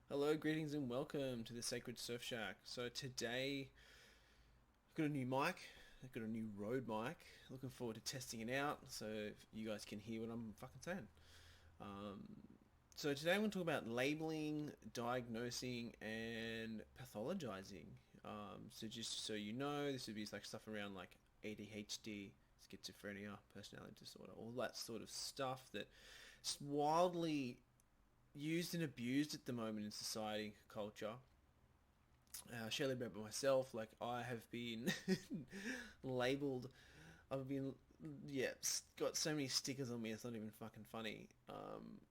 Hello, greetings and welcome to the Sacred Surf Shack. So today I've got a new mic, I've got a new Rode mic. Looking forward to testing it out so you guys can hear what I'm fucking saying. So today I'm going to talk about labeling, diagnosing, and pathologizing. So just so you know, this would be like stuff around like ADHD, schizophrenia, personality disorder, all that sort of stuff that's wildly used and abused at the moment in society, culture. Share a little bit about myself. Like I have been labeled. I've been got so many stickers on me. It's not even fucking funny.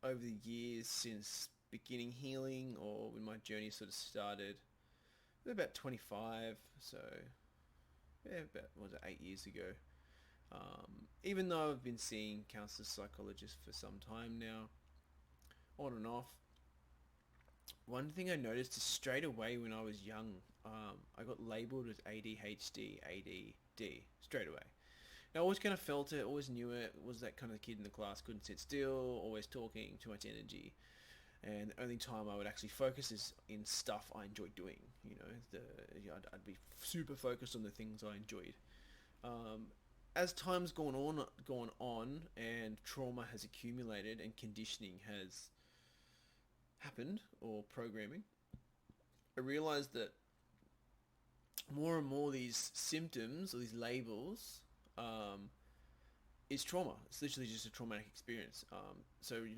Over the years since beginning healing or when my journey sort of started, about 25. So yeah, about what was it 8 years ago. Even though I've been seeing counselors, psychologists for some time now, on and off. One thing I noticed is straight away when I was young, I got labelled as ADHD, ADD straight away. Now, I always kind of felt it, always knew it, was that kind of kid in the class, couldn't sit still, always talking, too much energy. And the only time I would actually focus is in stuff I enjoyed doing. I'd be super focused on the things I enjoyed. As time's gone on, and trauma has accumulated, and conditioning has happened, or programming, I realized that more and more these symptoms or these labels is trauma. It's literally just a traumatic experience.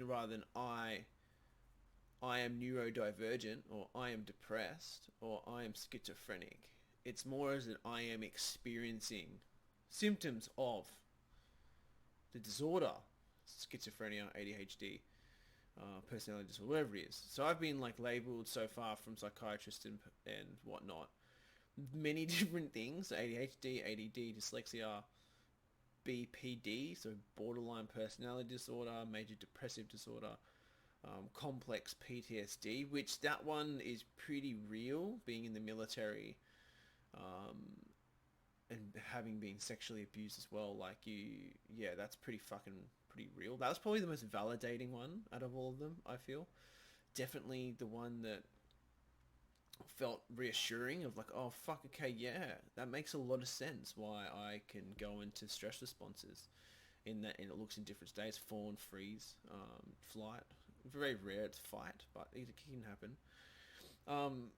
Rather than I am neurodivergent or I am depressed or I am schizophrenic, it's more as that I am experiencing symptoms of the disorder, schizophrenia, ADHD, personality disorder, whatever it is. So I've been like labeled so far from psychiatrists and whatnot, many different things: ADHD, ADD, dyslexia, BPD, so borderline personality disorder, major depressive disorder, complex PTSD, which that one is pretty real, being in the military, and having been sexually abused as well. That's pretty real. That was probably the most validating one out of all of them, I feel. Definitely the one that felt reassuring of like, oh fuck, okay, yeah, that makes a lot of sense why I can go into stress responses in that, and it looks in different states: fawn, freeze, flight. Very rare it's fight, but it can happen. Um,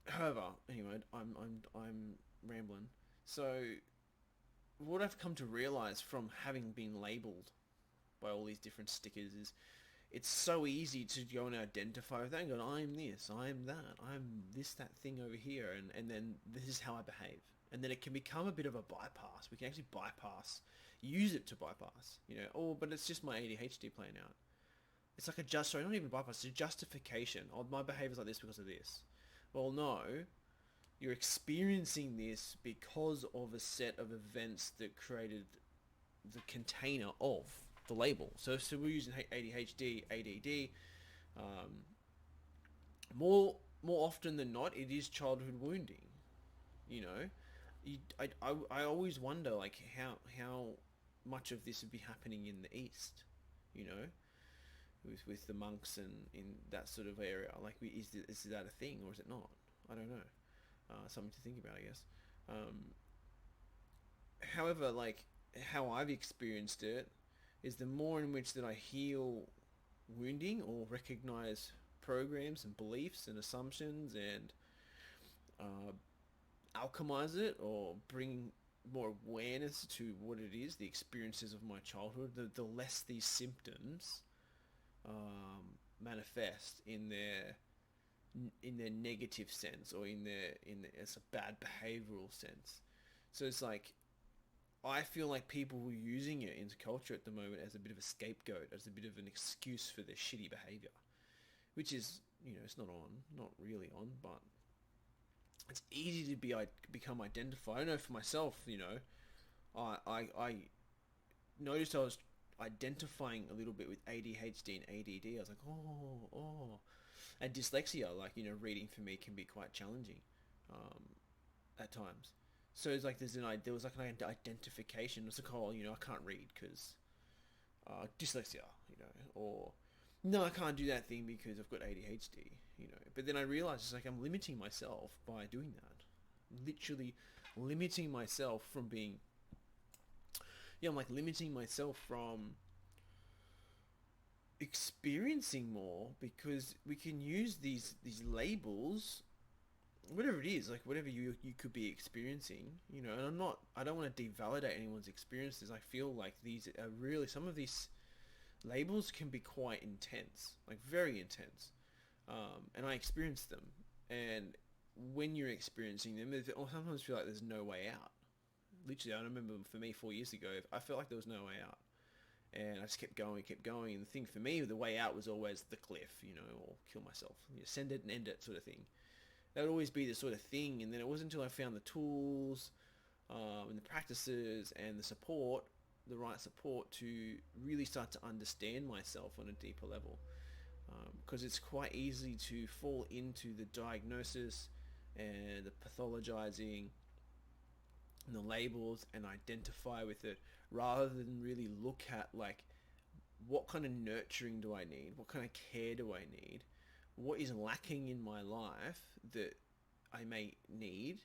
However, anyway, I'm rambling. So what I've come to realize from having been labeled by all these different stickers is it's so easy to go and identify with that and go, I'm this, I'm that, I'm this, that thing over here, and then this is how I behave. And then it can become a bit of a bypass. We can actually use it to bypass, oh, but it's just my ADHD playing out. It's like sorry, not even bypass, it's a justification. Oh, my behavior's like this because of this. Well, no, you're experiencing this because of a set of events that created the container of the label. So we're using ADHD, ADD. Um, more often than not, it is childhood wounding. You know, I always wonder like how much of this would be happening in the East. You know, with the monks and in that sort of area. Like, is that a thing or is it not? I don't know. Something to think about, I guess. Um, However, like how I've experienced it is the more in which that I heal wounding or recognize programs and beliefs and assumptions and uh, alchemize it or bring more awareness to what it is, the experiences of my childhood, the less these symptoms manifest in their negative sense or as a bad behavioral sense. So it's like I feel like people were using it into culture at the moment as a bit of a scapegoat, as a bit of an excuse for their shitty behavior, which is, it's not really on, but it's easy to become identified. I know for myself, I noticed I was identifying a little bit with ADHD and ADD. I was like, oh, and dyslexia, like, reading for me can be quite challenging at times. So it's like there was like an identification. It's like, oh, I can't read because dyslexia, or no, I can't do that thing because I've got ADHD, you know. But then I realized it's like I'm limiting myself by doing that. Literally limiting myself from being, yeah, I'm like limiting myself from experiencing more because we can use these labels, whatever it is, like whatever you could be experiencing, you know. And I don't want to devalidate anyone's experiences. I feel like these are really, some of these labels can be quite intense, like very intense. And I experienced them. And when you're experiencing them, I sometimes feel like there's no way out. Literally, I remember for me 4 years ago, I felt like there was no way out. And I just kept going, kept going. And the thing for me, the way out was always the cliff, you know, or kill myself. You know, send it and end it sort of thing. That would always be the sort of thing. And then it wasn't until I found the tools and the practices and the support, the right support, to really start to understand myself on a deeper level. Because it's quite easy to fall into the diagnosis and the pathologizing and the labels and identify with it, rather than really look at like, what kind of nurturing do I need? What kind of care do I need? What is lacking in my life that I may need?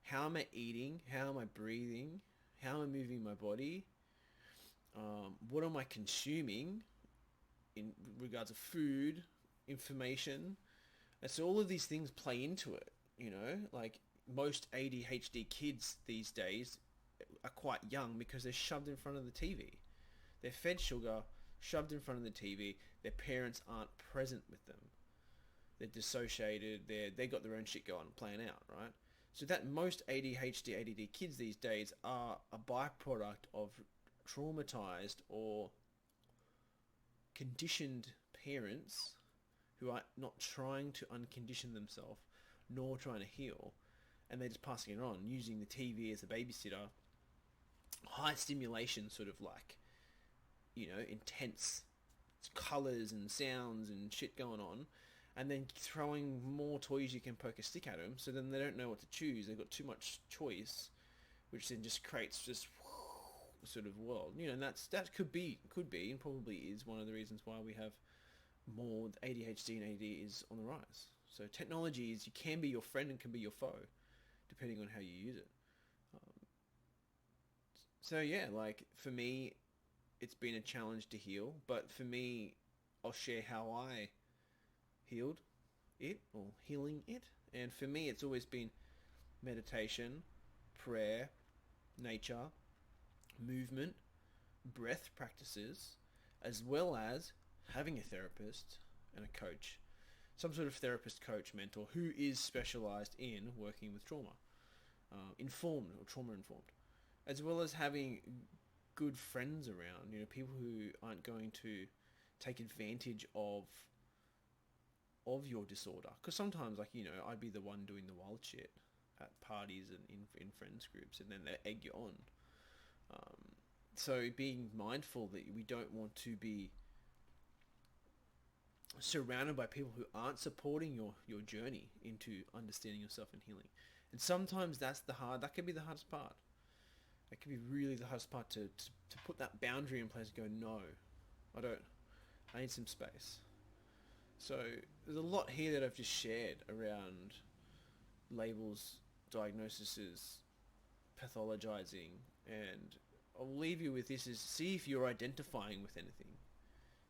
How am I eating? How am I breathing? How am I moving my body? What am I consuming in regards of food, information? And so all of these things play into it, you know, like most ADHD kids these days are quite young because they're shoved in front of the TV. They're fed sugar, shoved in front of the TV. Their parents aren't present with them. They're dissociated. They got their own shit going, playing out, right? So that most ADHD, ADD kids these days are a byproduct of traumatized or conditioned parents who are not trying to uncondition themselves nor trying to heal, and they're just passing it on, using the TV as a babysitter. High stimulation, sort of like, you know, intense colors and sounds and shit going on, and then throwing more toys you can poke a stick at them, so then they don't know what to choose. They've got too much choice, which then just creates just sort of world, you know. And that could be and probably is one of the reasons why we have more ADHD and ADD is on the rise. So technology is, you can be your friend and can be your foe, depending on how you use it. So yeah, like for me, it's been a challenge to heal. But for me, I'll share how I healed it, or healing it. And for me, it's always been meditation, prayer, nature, movement, breath practices, as well as having a therapist and a coach, some sort of therapist, coach, mentor who is specialized in working with trauma, informed or trauma informed, as well as having good friends around, you know, people who aren't going to take advantage of your disorder. Because sometimes, like, you know, I'd be the one doing the wild shit at parties and in friends groups, and then they egg you on. So being mindful that we don't want to be surrounded by people who aren't supporting your journey into understanding yourself and healing. And sometimes that can be the hardest part. It can be really the hardest part to put that boundary in place and go, no, I need some space. So there's a lot here that I've just shared around labels, diagnoses, pathologizing, and I'll leave you with this: is see if you're identifying with anything.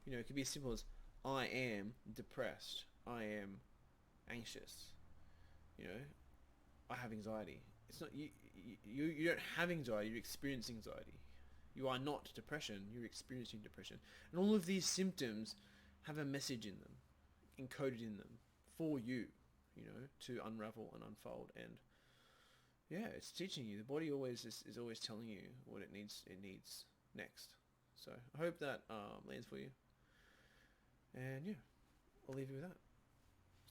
You know, it could be as simple as, I am depressed, I am anxious, you know, I have anxiety. It's not you don't have anxiety, you experience anxiety. You are not depression, you're experiencing depression. And all of these symptoms have a message in them, encoded in them for you, you know, to unravel and unfold. And yeah, it's teaching you. The body always is always telling you what it needs next. So I hope that lands for you. And yeah, I'll leave you with that.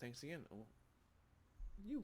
Thanks again. You.